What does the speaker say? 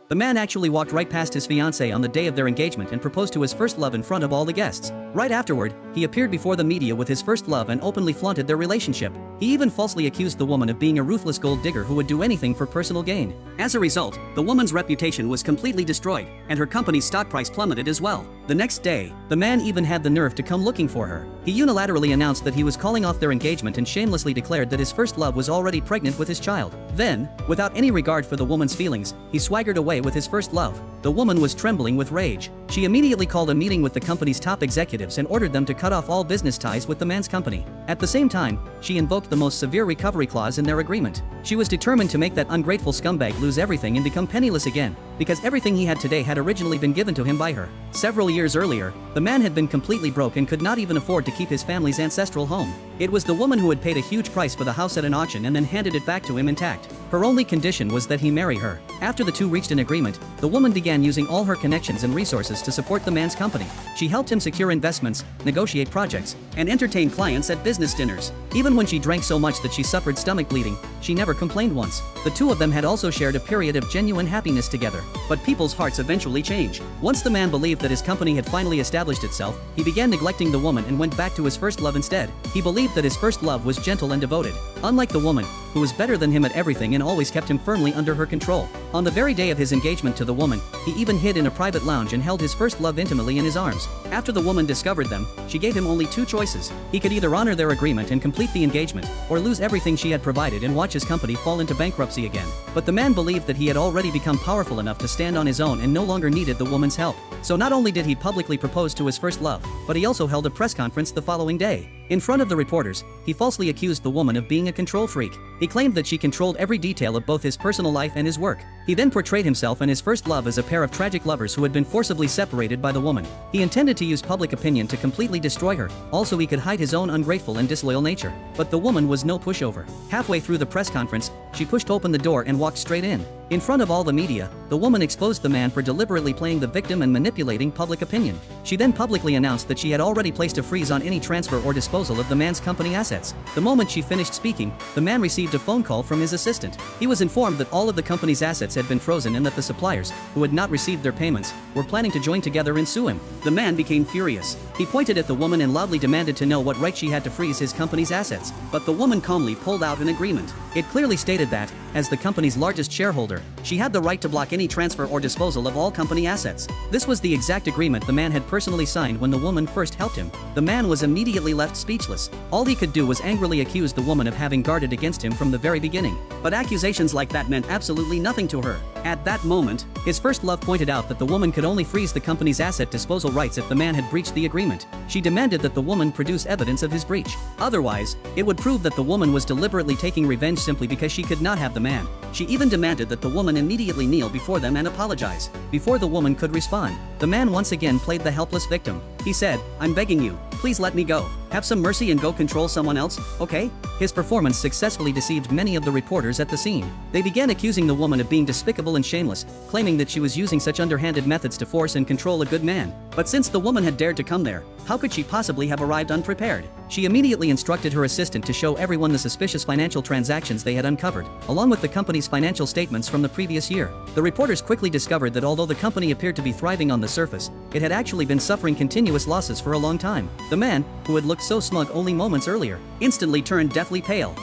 The man actually walked right past his fiancée on the day of their engagement and proposed to his first love in front of all the guests. Right afterward, he appeared before the media with his first love and openly flaunted their relationship. He even falsely accused the woman of being a ruthless gold digger who would do anything for personal gain. As a result, the woman's reputation was completely destroyed, and her company's stock price plummeted as well. The next day, the man even had the nerve to come looking for her. He unilaterally announced that he was calling off their engagement and shamelessly declared that his first love was already pregnant with his child. Then, without any regard for the woman's feelings, he swaggered away with his first love. The woman was trembling with rage. She immediately called a meeting with the company's top executives and ordered them to cut off all business ties with the man's company. At the same time, she invoked the most severe recovery clause in their agreement. She was determined to make that ungrateful scumbag lose everything and become penniless again, because everything he had today had originally been given to him by her. Several years earlier, the man had been completely broke and could not even afford to keep his family's ancestral home. It was the woman who had paid a huge price for the house at an auction and then handed it back to him intact. Her only condition was that he marry her. After the two reached an agreement, the woman began using all her connections and resources to support the man's company. She helped him secure investments, negotiate projects, and entertain clients at business dinners. Even when she drank so much that she suffered stomach bleeding, she never complained once. The two of them had also shared a period of genuine happiness together. But people's hearts eventually change. Once the man believed that his company had finally established itself, he began neglecting the woman and went back to his first love instead. He believed that his first love was gentle and devoted. Unlike the woman, who was better than him at everything and always kept him firmly under her control. On the very day of his engagement to the woman, he even hid in a private lounge and held his first love intimately in his arms. After the woman discovered them, she gave him only two choices. He could either honor their agreement and complete the engagement, or lose everything she had provided and watch his company fall into bankruptcy again. But the man believed that he had already become powerful enough to stand on his own and no longer needed the woman's help. So not only did he publicly propose to his first love, but he also held a press conference the following day. In front of the reporters, he falsely accused the woman of being a control freak. He claimed that she controlled every detail of both his personal life and his work. He then portrayed himself and his first love as a pair of tragic lovers who had been forcibly separated by the woman. He intended to use public opinion to completely destroy her, also he could hide his own ungrateful and disloyal nature. But the woman was no pushover. Halfway through the press conference, she pushed open the door and walked straight in. In front of all the media, the woman exposed the man for deliberately playing the victim and manipulating public opinion. She then publicly announced that she had already placed a freeze on any transfer or disposal of the man's company assets. The moment she finished speaking, the man received a phone call from his assistant. He was informed that all of the company's assets had been frozen and that the suppliers, who had not received their payments, were planning to join together and sue him. The man became furious. He pointed at the woman and loudly demanded to know what right she had to freeze his company's assets. But the woman calmly pulled out an agreement. It clearly stated that, as the company's largest shareholder, she had the right to block any transfer or disposal of all company assets. This was the exact agreement the man had personally signed when the woman first helped him. The man was immediately left speechless. All he could do was angrily accuse the woman of having guarded against him from the very beginning. But accusations like that meant absolutely nothing to her. At that moment, his first love pointed out that the woman could only freeze the company's asset disposal rights if the man had breached the agreement. She demanded that the woman produce evidence of his breach. Otherwise, it would prove that the woman was deliberately taking revenge simply because she could not have the man. She even demanded that the woman immediately kneel before them and apologize. Before the woman could respond, the man once again played the helpless victim. He said, "I'm begging you, please let me go. Have some mercy and go control someone else, okay?" His performance successfully deceived many of the reporters at the scene. They began accusing the woman of being despicable and shameless, claiming that she was using such underhanded methods to force and control a good man. But since the woman had dared to come there, how could she possibly have arrived unprepared? She immediately instructed her assistant to show everyone the suspicious financial transactions they had uncovered, along with the company's financial statements from the previous year. The reporters quickly discovered that although the company appeared to be thriving on the surface, it had actually been suffering continuous losses for a long time. The man, who had looked so smug only moments earlier, instantly turned deathly pale.